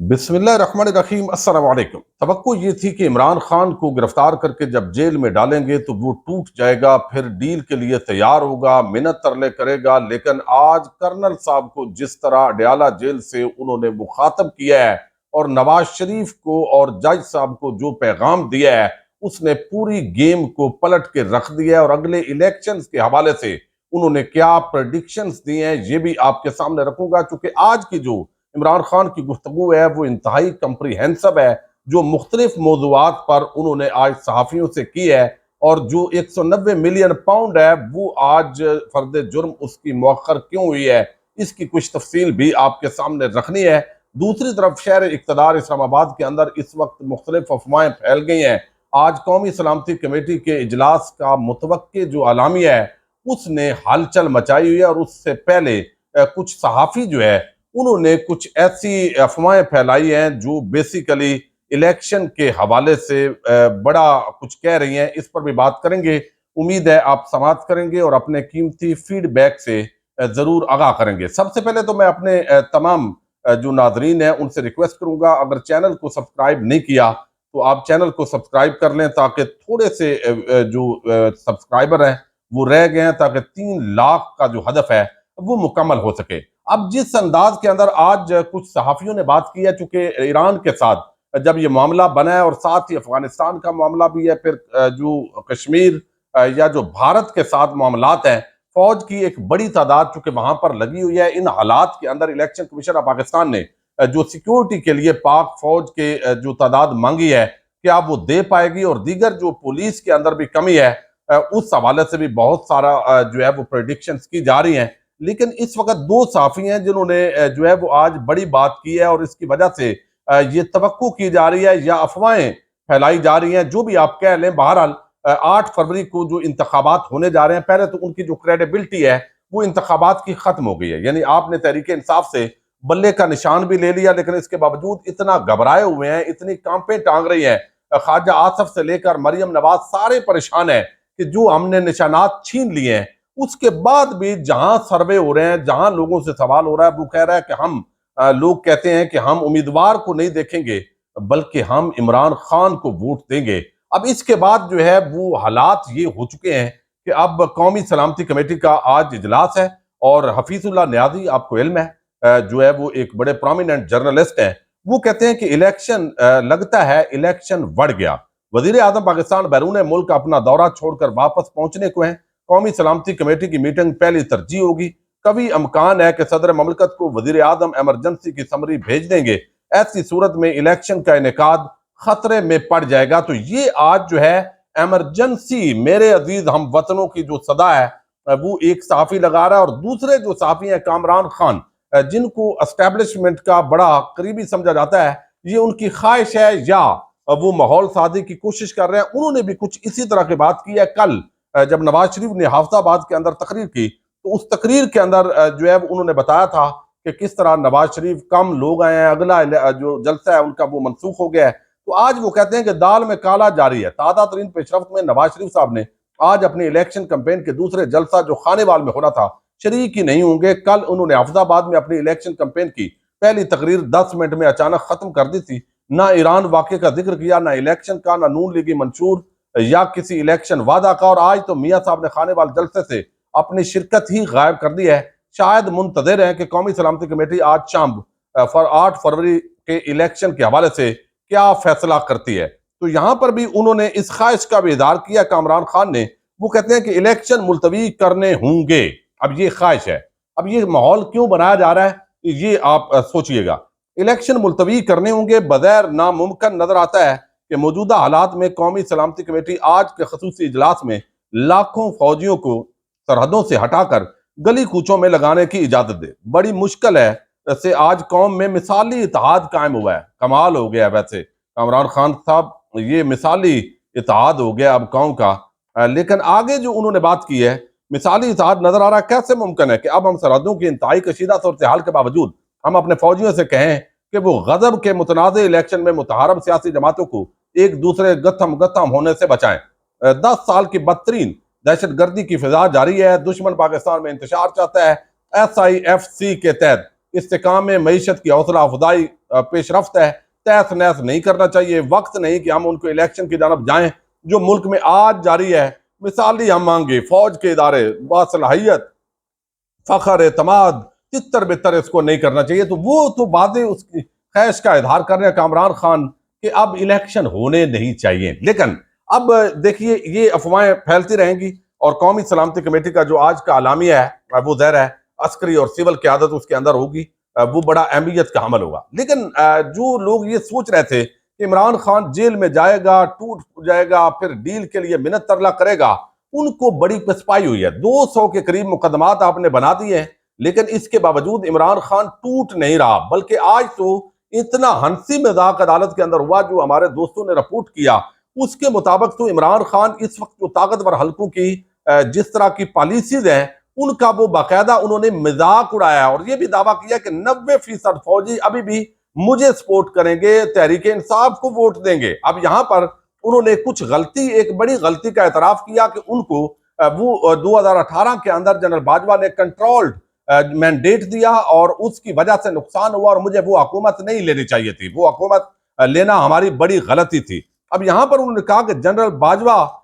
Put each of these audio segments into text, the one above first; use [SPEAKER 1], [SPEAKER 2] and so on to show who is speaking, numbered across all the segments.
[SPEAKER 1] बिस्मिल्लाहिर्रहमानिर्रहीम अस्सलाम वालेकुम। तवक्को ये थी कि इमरान खान को गिरफ्तार करके जब जेल में डालेंगे तो वो टूट जाएगा, फिर डील के लिए तैयार होगा, मिन्नत तरले करेगा। लेकिन आज कर्नल साहब को जिस तरह अडयाला जेल से उन्होंने मुखातब किया है और नवाज शरीफ को और जज साहब को जो पैगाम दिया है, उसने पूरी गेम को पलट के रख दिया है। और अगले इलेक्शंस के हवाले से उन्होंने क्या प्रडिक्शंस दिए हैं ये भी आपके सामने रखूंगा, क्योंकि आज की जो इमरान खान की गुफ्तगू है वो इंतहाई कंप्रीहेंसिव है। जो मुख्तलिफ मौज़ूआत पर उन्होंने आज सहाफ़ियों से की है, और जो 190 मिलियन पाउंड है वो आज फर्द जुर्म उसकी मौखर क्यों हुई है, इसकी कुछ तफसील भी आपके सामने रखनी है। दूसरी तरफ शहर इक़्तिदार इस्लामाबाद के अंदर इस वक्त मुख्तलिफ अफवाहें फैल गई हैं। आज कौमी सलामती कमेटी के इजलास का मुतवक्के जो आलामिया है उसने हलचल मचाई हुई है, और उससे पहले कुछ सहाफ़ी जो है उन्होंने कुछ ऐसी अफवाहें फैलाई हैं जो बेसिकली इलेक्शन के हवाले से बड़ा कुछ कह रही हैं। इस पर भी बात करेंगे। उम्मीद है आप समाप्त करेंगे और अपने कीमती फीडबैक से जरूर आगाह करेंगे। सबसे पहले तो मैं अपने तमाम जो नाजरीन हैं उनसे रिक्वेस्ट करूंगा, अगर चैनल को सब्सक्राइब नहीं किया तो आप चैनल को सब्सक्राइब कर लें, ताकि थोड़े से जो सब्सक्राइबर हैं वो रह गए हैं, ताकि 3 लाख का जो हदफ है वो मुकम्मल हो सके। अब जिस अंदाज के अंदर आज कुछ सहाफियों ने बात की है, चूंकि ईरान के साथ जब ये मामला बना है और साथ ही अफगानिस्तान का मामला भी है, फिर जो कश्मीर या जो भारत के साथ मामलात हैं, फौज की एक बड़ी तादाद चूंकि वहां पर लगी हुई है। इन हालात के अंदर इलेक्शन कमीशन ऑफ पाकिस्तान ने जो सिक्योरिटी के लिए पाक फौज के जो तादाद मांगी है, क्या वो दे पाएगी, और दीगर जो पुलिस के अंदर भी कमी है उस हवाले से भी बहुत सारा जो है वो प्रेडिक्शंस की जा रही हैं। लेकिन इस वक्त दो साफी हैं जिन्होंने जो है वो आज बड़ी बात की है, और इसकी वजह से ये तवक्को की जा रही है या अफवाहें फैलाई जा रही हैं, जो भी आप कह लें। बहरहाल 8 फरवरी को जो इंतखाबात होने जा रहे हैं, पहले तो उनकी जो क्रेडिबिलिटी है वो इंतखाबात की खत्म हो गई है। यानी आपने तहरीक इंसाफ से बल्ले का निशान भी ले लिया, लेकिन इसके बावजूद इतना घबराए हुए हैं, इतनी कांपें टांग रही हैं। ख्वाजा आसफ से लेकर मरियम नवाज सारे परेशान हैं कि जो हमने निशानात छीन लिए हैं, उसके बाद भी जहां सर्वे हो रहे हैं, जहां लोगों से सवाल हो रहा है, वो कह रहा है कि हम लोग कहते हैं कि हम उम्मीदवार को नहीं देखेंगे, बल्कि हम इमरान खान को वोट देंगे। अब इसके बाद जो है वो हालात ये हो चुके हैं कि अब कौमी सलामती कमेटी का आज इजलास है, और हफीजुल्लाह न्याजी आपको इल्म है जो है वो एक बड़े प्रोमिनेंट जर्नलिस्ट हैं। वो कहते हैं कि इलेक्शन लगता है इलेक्शन बढ़ गया। वजीर आजम पाकिस्तान बैरून मुल्क अपना दौरा छोड़कर वापस पहुंचने को है। कौमी सलामती कमेटी की मीटिंग पहली तरजीह होगी। कभी अमकान है कि सदर ममलकत को वजीर आजम एमरजेंसी की समरी भेज देंगे। ऐसी सूरत में इलेक्शन का इनेकाद खतरे में पड़ जाएगा। तो ये आज जो है एमरजेंसी मेरे अजीज हम वतनों की जो सदा है वो एक साफी लगा रहा है, और दूसरे जो साफी हैं कामरान खान, जिनको एस्टेब्लिशमेंट का बड़ा करीबी समझा जाता है, ये उनकी ख्वाहिश है या वो माहौल साजी की कोशिश कर रहे हैं। उन्होंने भी कुछ इसी तरह की बात की है। कल जब नवाज शरीफ ने हाफजाबाद के अंदर तकरीर की, तो उस तकरीर के अंदर जो है उन्होंने बताया था कि किस तरह नवाज शरीफ कम लोग आए हैं, अगला जो जलसा है उनका वो मनसूख हो गया है। तो आज वो कहते हैं कि दाल में काला जारी है। ताज़ा तरीन पेशरफ्त में नवाज शरीफ साहब ने आज अपनी इलेक्शन कैंपेन के दूसरे जलसा जो खानेवाल में होना था, शरीक ही नहीं होंगे। कल उन्होंने हाफजाबाद में अपनी इलेक्शन कैंपेन की पहली तकरीर 10 मिनट में अचानक खत्म कर दी थी। ना ईरान वाक़े का जिक्र किया, ना इलेक्शन का, ना नून लीगी मंशूर या किसी इलेक्शन वादा का। और आज तो मियां साहब ने खानेवाल जलसे से अपनी शिरकत ही गायब कर दी है। शायद मुंतजर है कि कौमी सलामती कमेटी आज शाम 8 फरवरी के इलेक्शन के हवाले से क्या फैसला करती है। तो यहां पर भी उन्होंने इस ख्वाहिश का भी इजहार किया कामरान खान ने। वो कहते हैं कि इलेक्शन मुलतवी करने होंगे। अब ये ख्वाहिश है। अब ये माहौल क्यों बनाया जा रहा है, ये आप सोचिएगा। इलेक्शन मुलतवी करने होंगे बगैर नामुमकिन नजर आता है कि मौजूदा हालात में कौमी सलामती कमेटी आज के खसूसी इजलास में लाखों फौजियों को सरहदों से हटाकर गली कूचों में लगाने की इजाजत दे। बड़ी मुश्किल है से आज कौम में मिसाली इत्तेहाद कायम हुआ है। कमाल हो गया है वैसे कामरान खान साहब, ये मिसाली इत्तेहाद हो गया अब कौम का। लेकिन आगे जो उन्होंने बात की है, मिसाली इत्तेहाद नजर आ रहा है। कैसे मुमकिन है कि अब हम सरहदों की इंतहाई कशीदा सूरत हाल के बावजूद हम अपने फौजियों से कहें कि वो गजब के मुतनाज़ इलेक्शन में मुतहारब सियासी जमातों को एक दूसरे गत्थम गत्थम होने से बचाएं। 10 साल की बदतरीन दहशत गर्दी की फिजा जारी है। दुश्मन पाकिस्तान में इंतशार चाहता है। SIFC के तहत इस्तेकाम में मईशत की हौसला अफजाई पेशरफ्त है, तहस नहस नहीं करना चाहिए। वक्त नहीं कि हम उनको इलेक्शन की जानब जाएं। जो मुल्क में आज जारी है, मिसाली हम मांगे फौज के इदारे बासलाहियत, फखर एतमाद, तितर बितर, इसको नहीं करना चाहिए। तो वो तो बातें उसकी ख्वाहिश का इजहार कर रहे हैं कामरान खान कि अब इलेक्शन होने नहीं चाहिए। लेकिन अब देखिए ये अफवाहें फैलती रहेंगी और कौमी सलामती कमेटी का जो आज का आलामिया है वो ज़ाहिर है अस्करी और सिविल क़यादत उसके अंदर होगी, वो बड़ा अहमियत का हमल होगा। लेकिन जो लोग ये सोच रहे थे कि इमरान खान जेल में जाएगा, टूट जाएगा, फिर डील के लिए मिन्नत तरला करेगा, उनको बड़ी पछपाई हुई है। 200 के करीब मुकदमात आपने बना दिए हैं, लेकिन इसके बावजूद इमरान खान टूट नहीं रहा। बल्कि आज तो इतना हंसी मजाक अदालत के अंदर हुआ, जो हमारे दोस्तों ने रिपोर्ट किया उसके मुताबिक तो इमरान खान इस वक्त जो ताकतवर हल्कों की जिस तरह की पॉलिसीज हैं उनका वो बाकायदा उन्होंने मजाक उड़ाया और ये भी दावा किया कि 90% फौजी अभी भी मुझे सपोर्ट करेंगे, तहरीक इंसाफ को वोट देंगे। अब यहां पर उन्होंने कुछ गलती, एक बड़ी गलती का एतराफ किया कि उनको वो 2018 के अंदर जनरल बाजवा ने कंट्रोल्ड मैंडेट दिया और उसकी वजह से नुकसान हुआ और मुझे वो हुकूमत नहीं लेनी चाहिए थी, वो हुकूमत लेना हमारी बड़ी गलती थी। अब यहां पर उन्होंने कहा कि जनरल बाजवा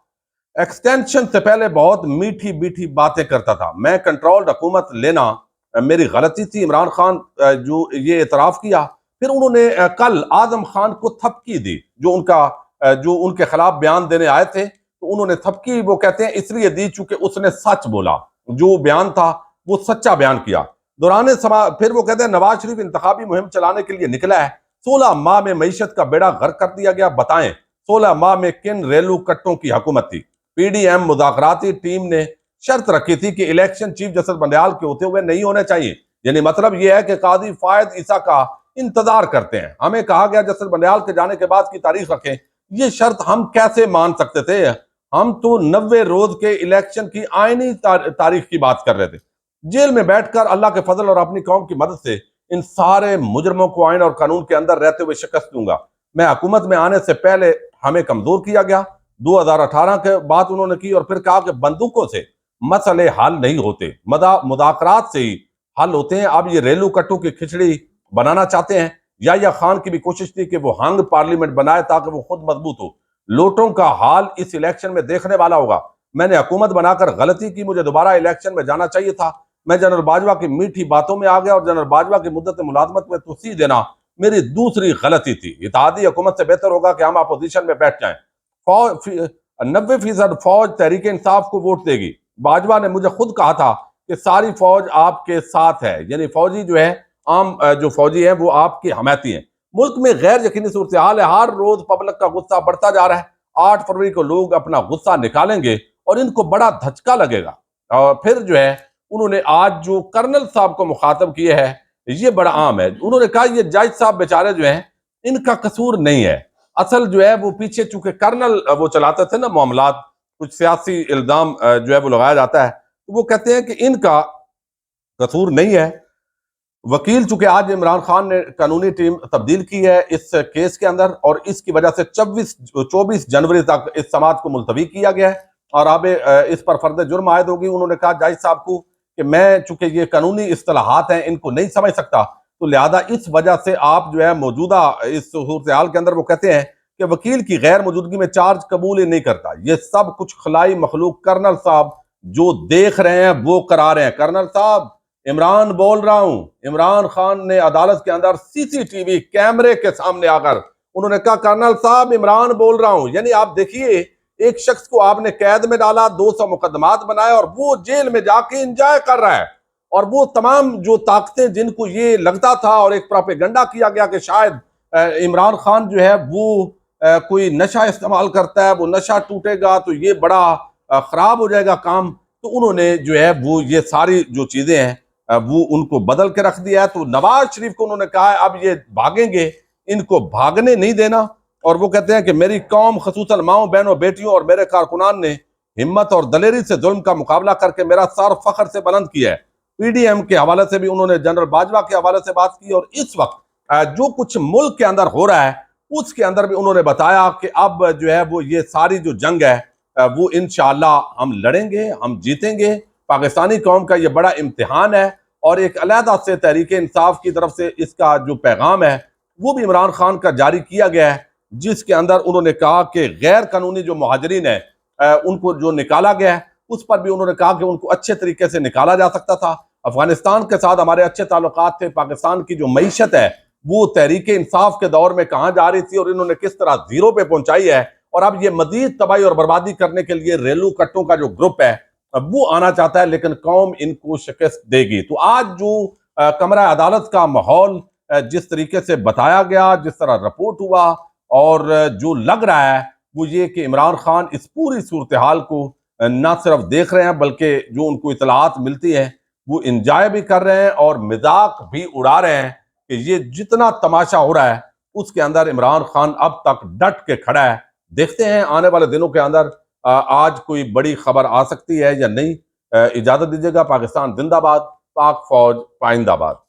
[SPEAKER 1] एक्सटेंशन से पहले बहुत मीठी मीठी बातें करता था, मैं कंट्रोल्ड हुकूमत लेना मेरी गलती थी। इमरान खान जो ये एतराफ किया। फिर उन्होंने कल आजम खान को थपकी दी, जो उनके खिलाफ बयान देने आए थे, तो उन्होंने थपकी वो कहते हैं इसलिए दी चूंकि उसने सच बोला, जो बयान था वो सच्चा बयान किया। दौरान समा फिर वो कहते हैं नवाज शरीफ इंतखाबी मुहिम चलाने के लिए निकला है, 16 माह में मईशत का बेड़ा गर्क कर दिया गया, बताएं 16 माह में किन रेलू कट्टों की हुकूमत थी। पीडीएम मुज़ाकराती टीम ने शर्त रखी थी कि इलेक्शन चीफ जस्टिस बंदयाल के होते हुए नहीं होने चाहिए। यानी मतलब यह है कि काजी फायद ईसा का इंतजार करते हैं। हमें कहा गया जस्टिस बंदयाल के जाने के बाद की तारीख रखें। ये शर्त हम कैसे मान सकते थे? हम तो 90 रोज के इलेक्शन की आईनी तारीख की बात कर रहे थे। जेल में बैठकर अल्लाह के फजल और अपनी कौम की मदद से इन सारे मुजरमों को आइन और कानून के अंदर रहते हुए शिकस्त दूंगा। मैं हुकूमत में आने से पहले हमें कमजोर किया गया, 2018 के बात उन्होंने की और फिर कहा कि बंदूकों से मसले हल नहीं होते, मुदाकरात से ही हल होते हैं। अब ये रेलू कट्टू की खिचड़ी बनाना चाहते हैं। या खान की भी कोशिश थी कि वो हंग पार्लियामेंट बनाए ताकि वो खुद मजबूत हो। लोटों का हाल इस इलेक्शन में देखने वाला होगा। मैंने हुकूमत बनाकर गलती की, मुझे दोबारा इलेक्शन में जाना चाहिए था। मैं जनरल बाजवा की मीठी बातों में आ गया और जनरल बाजवा की मुद्दत मुलाजमत में तोसी देना मेरी दूसरी गलती थी। इत्तेहादी हुकूमत से बेहतर होगा कि हम अपोजिशन में बैठ जाएं। 90% फौज तहरीक इंसाफ को वोट देगी। बाजवा ने मुझे खुद कहा था कि सारी फौज आपके साथ है, यानी फौजी जो है आम जो फौजी है वो आपके हमायती हैं। मुल्क में गैर यकीनी सूरत हाल है, हर रोज पब्लिक का गुस्सा बढ़ता जा रहा है। 8 फरवरी को लोग अपना गुस्सा निकालेंगे और इनको बड़ा धचका लगेगा। और फिर जो है उन्होंने आज जो कर्नल साहब को मुखातब किए है, ये बड़ा आम है। उन्होंने कहा ये जज साहब बेचारे जो हैं इनका कसूर नहीं है, असल जो है वो पीछे चूंकि कर्नल वो चलाते थे ना मामलात, कुछ सियासी इल्जाम जो है वो लगाया जाता है, तो वो कहते हैं कि इनका कसूर नहीं है। वकील चूंकि आज इमरान खान ने कानूनी टीम तब्दील की है इस केस के अंदर और इसकी वजह से 24 जनवरी तक इस समात को मुलतवी किया गया है और अब इस पर फर्द जुर्म आयद होगी। उन्होंने कहा जज साहब को कि मैं चूंकि ये कानूनी इस्तेलाहात हैं इनको नहीं समझ सकता, तो लिहाजा इस वजह से आप जो है मौजूदा इस सूरत हाल के अंदर वो कहते हैं कि वकील की गैर मौजूदगी में चार्ज कबूल ही नहीं करता। ये सब कुछ खलाई मखलूक कर्नल साहब जो देख रहे हैं वो करा रहे हैं। कर्नल साहब इमरान बोल रहा हूं। इमरान खान ने अदालत के अंदर सीसीटीवी कैमरे के सामने आकर उन्होंने कहा कर्नल साहब इमरान बोल रहा हूं। यानी आप देखिए एक शख्स को आपने कैद में डाला, 200 मुकदमात बनाए और वो जेल में जाके एंजॉय कर रहा है। और वो तमाम जो ताकतें जिनको ये लगता था और एक प्रोपेगेंडा किया गया कि शायद इमरान खान जो है वो कोई नशा इस्तेमाल करता है, वो नशा टूटेगा तो ये बड़ा खराब हो जाएगा काम, तो उन्होंने जो है वो ये सारी जो चीजें हैं वो उनको बदल के रख दिया है। तो नवाज शरीफ को उन्होंने कहा है अब ये भागेंगे, इनको भागने नहीं देना। और वो कहते हैं कि मेरी कौम खसूसन माओ बहनों बेटियों और मेरे कारकुनान ने हिम्मत और दलेरी से जुल्म का मुकाबला करके मेरा सर फख्र से बुलंद किया है। पीडीएम के हवाले से भी उन्होंने जनरल बाजवा के हवाले से बात की और इस वक्त जो कुछ मुल्क के अंदर हो रहा है उसके अंदर भी उन्होंने बताया कि अब जो है वो ये सारी जो जंग है वो इंशाअल्लाह हम लड़ेंगे, हम जीतेंगे। पाकिस्तानी कौम का ये बड़ा इम्तिहान है और एक अलहदा से तहरीक इंसाफ की तरफ से इसका जो पैगाम है वो भी इमरान खान का जारी किया गया है, जिसके अंदर उन्होंने कहा कि गैर कानूनी जो मुहाजिरीन है उनको जो निकाला गया है, उस पर भी उन्होंने कहा कि उनको अच्छे तरीके से निकाला जा सकता था। अफगानिस्तान के साथ हमारे अच्छे ताल्लुकात थे। पाकिस्तान की जो मईशत है वो तहरीक इंसाफ के दौर में कहाँ जा रही थी और इन्होंने किस तरह जीरो पे पहुंचाई है, और अब ये मजीद तबाही और बर्बादी करने के लिए रेलू कट्टों का जो ग्रुप है अब वो आना चाहता है, लेकिन कौम इनको शिकस्त देगी। तो आज जो कमरा अदालत का माहौल जिस तरीके से बताया गया, जिस तरह रिपोर्ट हुआ, और जो लग रहा है वो ये कि इमरान खान इस पूरी सूरत हाल को न सिर्फ देख रहे हैं बल्कि जो उनको इतलात मिलती है वो इंजॉय भी कर रहे हैं और मजाक भी उड़ा रहे हैं कि ये जितना तमाशा हो रहा है उसके अंदर इमरान खान अब तक डट के खड़ा है। देखते हैं आने वाले दिनों के अंदर आज कोई बड़ी खबर आ सकती है या नहीं। इजाजत दीजिएगा। पाकिस्तान जिंदाबाद, पाक फौज पाइंदाबाद।